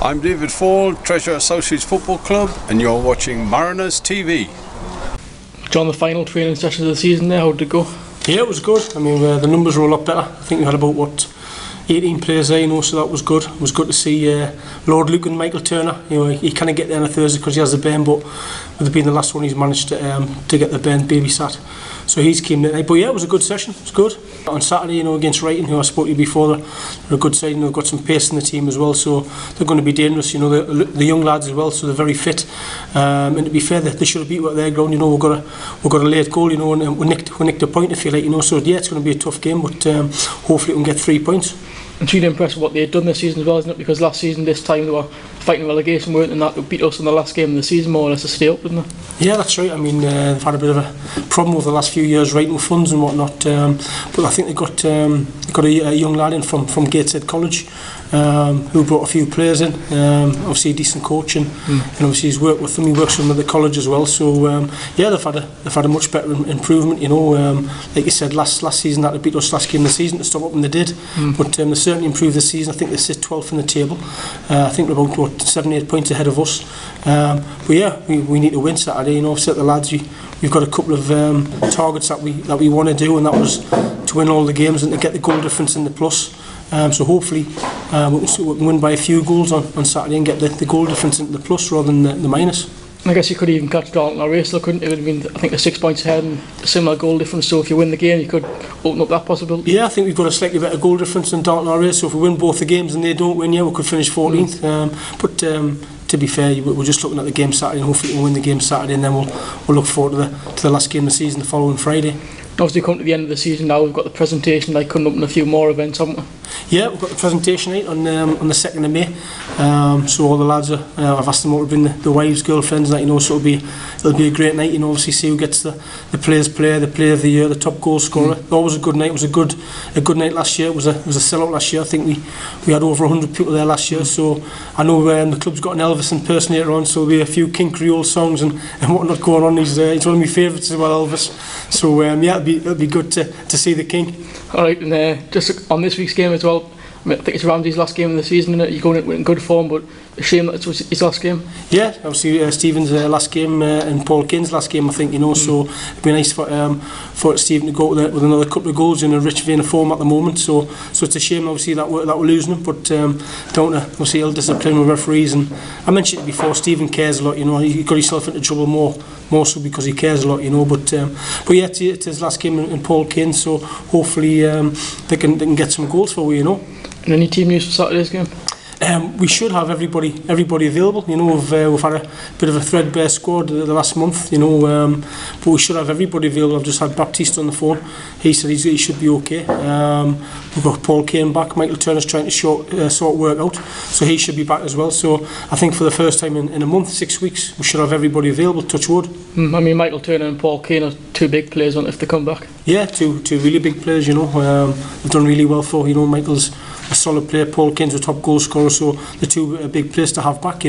I'm David Fall, Treasure Associates Football Club, and you're watching Mariners TV. John, the final training session of the season there, how did it go? Yeah, it was good. I mean, the numbers were a lot better. I think we had about 18 players there, so that was good. It was good to see Lord Luke and Michael Turner. He kind of get there on a Thursday because he has the burn, but with it being the last one, he's managed to get the burn babysat. So he's keen tonight. But yeah, it was a good session. It was good. On Saturday, against Ryton, who I spoke to you before, they're a good side. Got some pace in the team as well, so they're going to be dangerous. The young lads as well, so they're very fit. And to be fair, they should have beat their ground. We've got a late goal, and we nicked a point, if you like. So yeah, it's going to be a tough game, but hopefully we can get 3 points. It's really impressive what they've done this season as well, isn't it? Because last season, this time, they were fighting relegation, weren't they? And that beat us in the last game of the season, more or less, to stay up, didn't they? Yeah, that's right. I mean, they've had a bit of a problem over the last few years, writing funds and whatnot. But I think they got a young lad in from Gateshead College, who brought a few players in. Obviously, a decent coach, and obviously he's worked with them. He works with them at the college as well. So yeah, they've had a much better improvement. Like you said, last season that they beat us last game of the season to stop up, and they did. But they certainly improved this season. I think they sit 12th in the table. I think they're about 7-8 points ahead of us. But yeah, we need to win Saturday. Set the lads. We've got a couple of targets that we want to do, and that was to win all the games and to get the goal difference in the plus. So hopefully we can win by a few goals on Saturday and get the goal difference into the plus rather than the minus. I guess you could even catch Dalton or race, couldn't it? It would have been, I think, 6 points ahead and a similar goal difference. So if you win the game, you could open up that possibility. Yeah, I think we've got a slightly better goal difference than Dalton or race. So if we win both the games and they don't win, we could finish 14th. But to be fair, we're just looking at the game Saturday, and hopefully we'll win the game Saturday, and then we'll look forward to the last game of the season the following Friday. Obviously, come to the end of the season now, we've got the presentation night coming up and a few more events, haven't we? Yeah, we've got the presentation night on the 2nd of May. So all the lads I've asked them all to bring the wives, girlfriends, so it'll be a great night. Obviously see who gets the players' player, the player of the year, the top goal scorer. Always a good night. It was a good night last year. It was a sellout last year. I think we had over 100 people there last year. So I know the club's got an Elvis impersonator on, so there'll be a few King Creole songs and whatnot going on. He's one of my favourites as well, Elvis. So yeah, it'll be good to see the King. Alright, and just on this week's game as well, I think it's Ramsey's last game of the season, isn't it? You're going in good form, but a shame that it's his last game. Yeah, obviously Stephen's last game and Paul King's last game, I think, so it'd be nice for Stephen to go with another couple of goals in a rich vein of form at the moment. So it's a shame, obviously, that we're losing him, but down to obviously ill discipline with referees. And I mentioned it before, Stephen cares a lot. He got himself into trouble more so because he cares a lot. But yeah, it's his last game in Paul King, so hopefully they can get some goals for we. And any team news for Saturday's game? We should have everybody available. We've had a bit of a threadbare squad the last month. But we should have everybody available. I've just had Baptiste on the phone. He said he should be okay. We've got Paul Kane back. Michael Turner's trying to sort work out, so he should be back as well. So I think for the first time in a month, 6 weeks, we should have everybody available. Touch wood. I mean, Michael Turner and Paul Kane are two big players, aren't they, if they come back? Yeah, two really big players. They've done really well for. Michael's a solid player. Paul Kane's a top goal scorer, so the two big players to have back.